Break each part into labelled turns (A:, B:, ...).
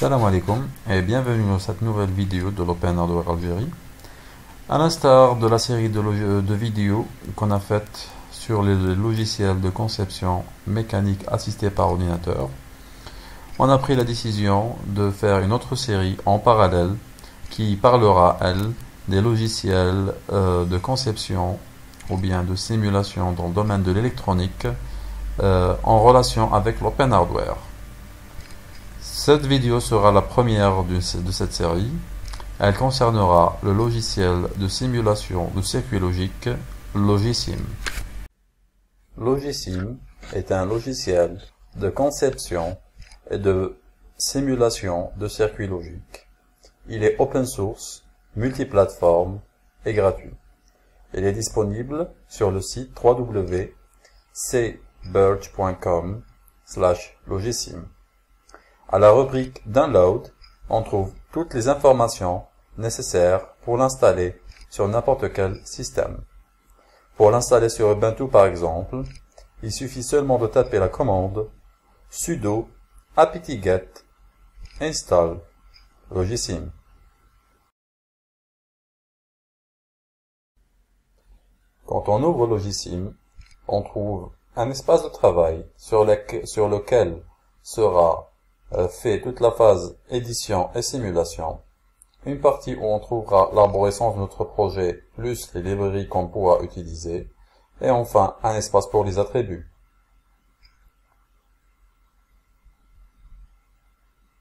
A: Salam alaikum et bienvenue dans cette nouvelle vidéo de l'Open Hardware Algérie. À l'instar de la série de vidéos qu'on a faites sur les logiciels de conception mécanique assistés par ordinateur, on a pris la décision de faire une autre série en parallèle qui parlera, elle, des logiciels de conception ou bien de simulation dans le domaine de l'électronique en relation avec l'Open Hardware. Cette vidéo sera la première de cette série. Elle concernera le logiciel de simulation de circuits logiques Logisim. Logisim est un logiciel de conception et de simulation de circuits logiques. Il est open source, multiplateforme et gratuit. Il est disponible sur le site www.cbirch.com/logisim. À la rubrique Download, on trouve toutes les informations nécessaires pour l'installer sur n'importe quel système. Pour l'installer sur Ubuntu par exemple, il suffit seulement de taper la commande sudo apt-get install logisim. Quand on ouvre Logisim, on trouve un espace de travail sur lequel sera fait toute la phase édition et simulation, une partie où on trouvera l'arborescence de notre projet plus les librairies qu'on pourra utiliser, et enfin un espace pour les attributs.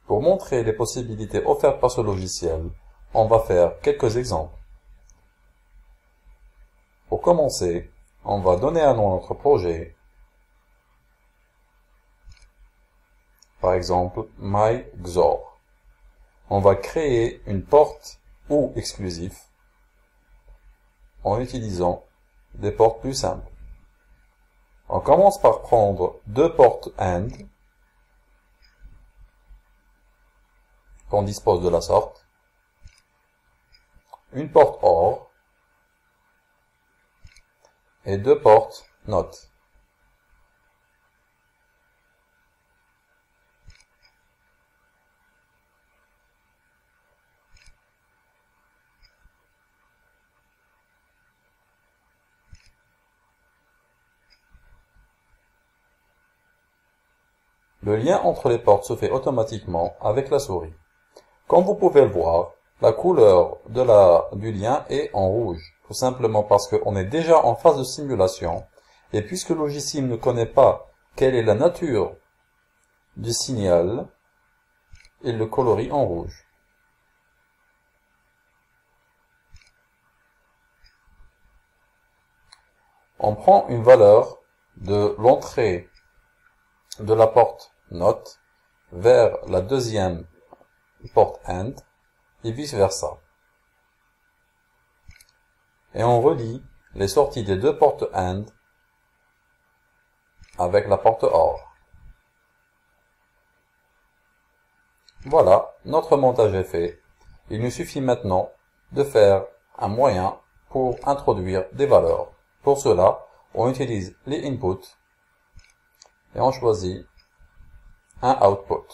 A: Pour montrer les possibilités offertes par ce logiciel, on va faire quelques exemples. Pour commencer, on va donner un nom à notre projet. Par exemple, MyXOR. On va créer une porte ou exclusif en utilisant des portes plus simples. On commence par prendre deux portes AND qu'on dispose de la sorte, une porte OR et deux portes NOT. Le lien entre les portes se fait automatiquement avec la souris. Comme vous pouvez le voir, la couleur du lien est en rouge, tout simplement parce qu'on est déjà en phase de simulation, et puisque Logisim ne connaît pas quelle est la nature du signal, il le colorie en rouge. On prend une valeur de l'entrée de la porte NOT vers la deuxième porte AND et vice versa. Et on relie les sorties des deux portes AND avec la porte OR. Voilà, notre montage est fait. Il nous suffit maintenant de faire un moyen pour introduire des valeurs. Pour cela, on utilise les inputs et on choisit un output.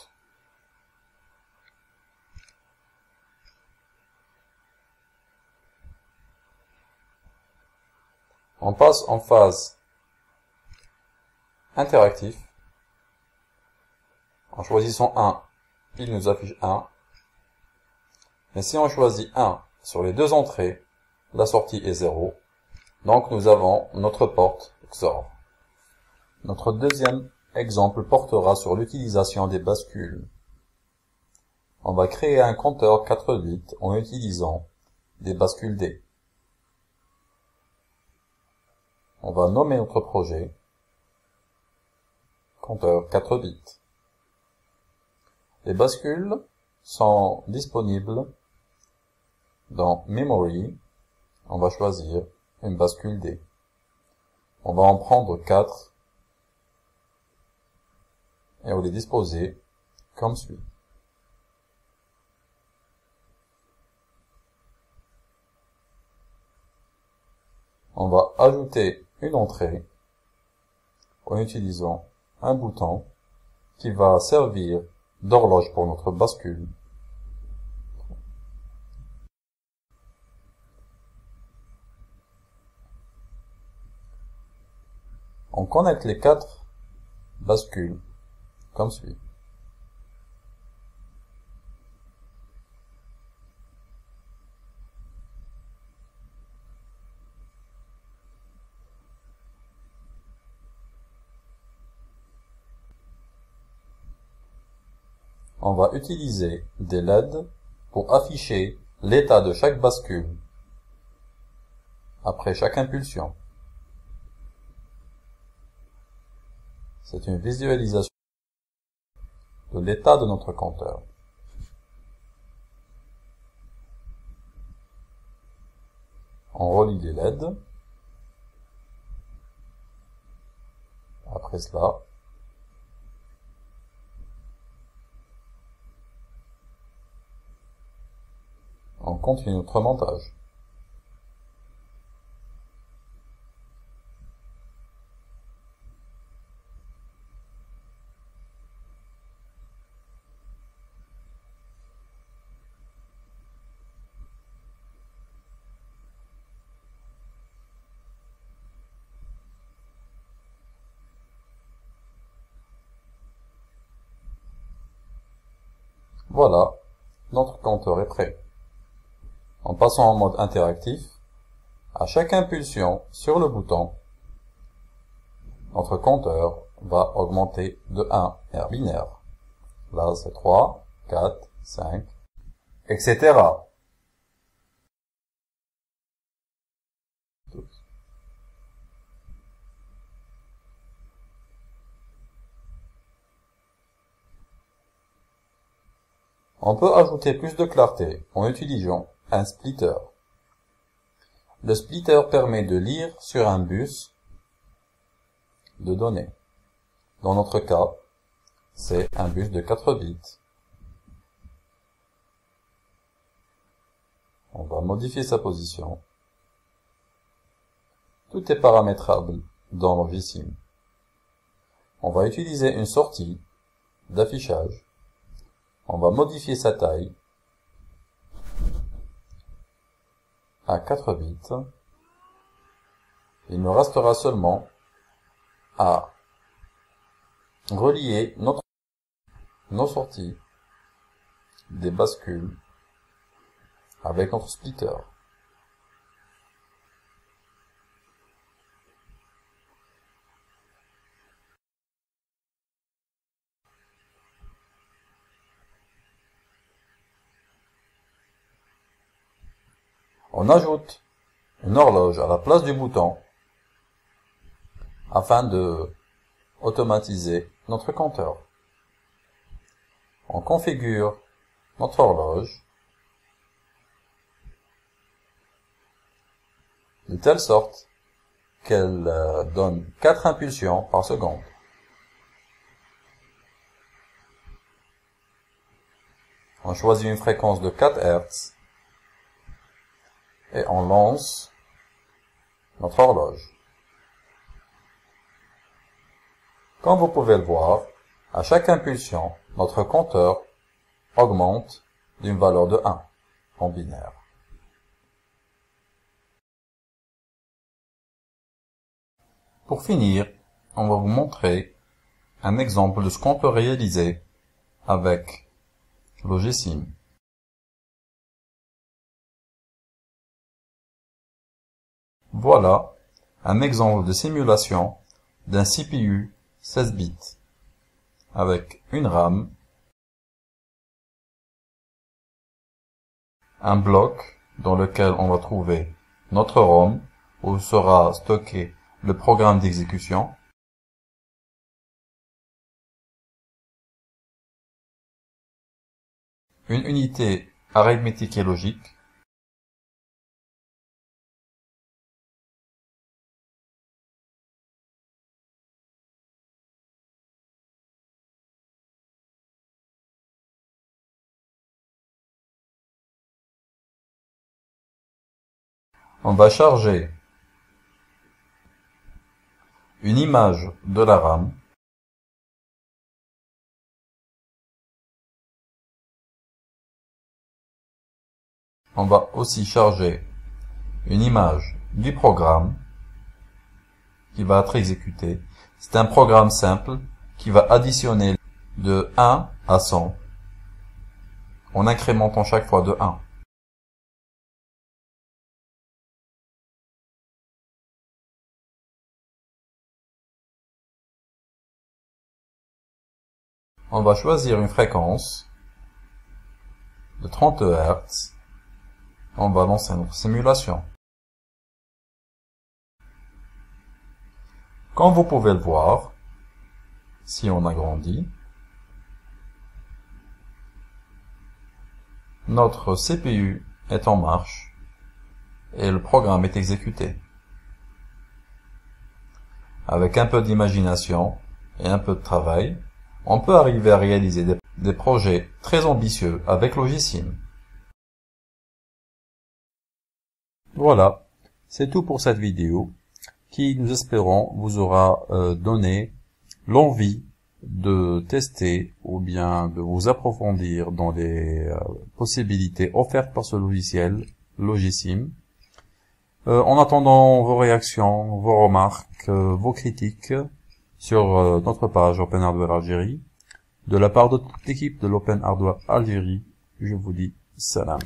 A: On passe en phase interactive. En choisissant 1, il nous affiche 1. Mais si on choisit 1 sur les deux entrées, la sortie est 0. Donc nous avons notre porte XOR. Notre deuxième exemple portera sur l'utilisation des bascules. On va créer un compteur 4 bits en utilisant des bascules D. On va nommer notre projet compteur 4 bits. Les bascules sont disponibles dans Memory. On va choisir une bascule D. On va en prendre 4 et on les disposer comme suit. On va ajouter une entrée en utilisant un bouton qui va servir d'horloge pour notre bascule. On connecte les 4 bascules comme suit. On va utiliser des LED pour afficher l'état de chaque bascule après chaque impulsion. C'est une visualisation de l'état de notre compteur. On relie les LED. Après cela, on continue notre montage. Voilà, notre compteur est prêt. En passant en mode interactif, à chaque impulsion sur le bouton, notre compteur va augmenter de 1 R binaire. Là, c'est 3, 4, 5, etc. On peut ajouter plus de clarté en utilisant un splitter. Le splitter permet de lire sur un bus de données. Dans notre cas, c'est un bus de 4 bits. On va modifier sa position. Tout est paramétrable dans Logisim. On va utiliser une sortie d'affichage. On va modifier sa taille à 4 bits. Il nous restera seulement à relier nos sorties des bascules avec notre splitter. On ajoute une horloge à la place du bouton afin de automatiser notre compteur. On configure notre horloge de telle sorte qu'elle donne 4 impulsions par seconde. On choisit une fréquence de 4 Hz et on lance notre horloge. Comme vous pouvez le voir, à chaque impulsion, notre compteur augmente d'une valeur de 1 en binaire. Pour finir, on va vous montrer un exemple de ce qu'on peut réaliser avec Logisim. Voilà un exemple de simulation d'un CPU 16 bits avec une RAM, un bloc dans lequel on va trouver notre ROM où sera stocké le programme d'exécution, une unité arithmétique et logique, on va charger une image de la RAM, on va aussi charger une image du programme qui va être exécuté. C'est un programme simple qui va additionner de 1 à 100 en incrémentant chaque fois de 1. On va choisir une fréquence de 30 Hz. On va lancer notre simulation. Comme vous pouvez le voir, si on agrandit, notre CPU est en marche et le programme est exécuté. Avec un peu d'imagination et un peu de travail, on peut arriver à réaliser des projets très ambitieux avec Logisim. Voilà, c'est tout pour cette vidéo qui, nous espérons, vous aura donné l'envie de tester ou bien de vous approfondir dans les possibilités offertes par ce logiciel Logisim. En attendant vos réactions, vos remarques, vos critiques sur notre page Open Hardware Algérie. De la part de toute l'équipe de l'Open Hardware Algérie, je vous dis salam.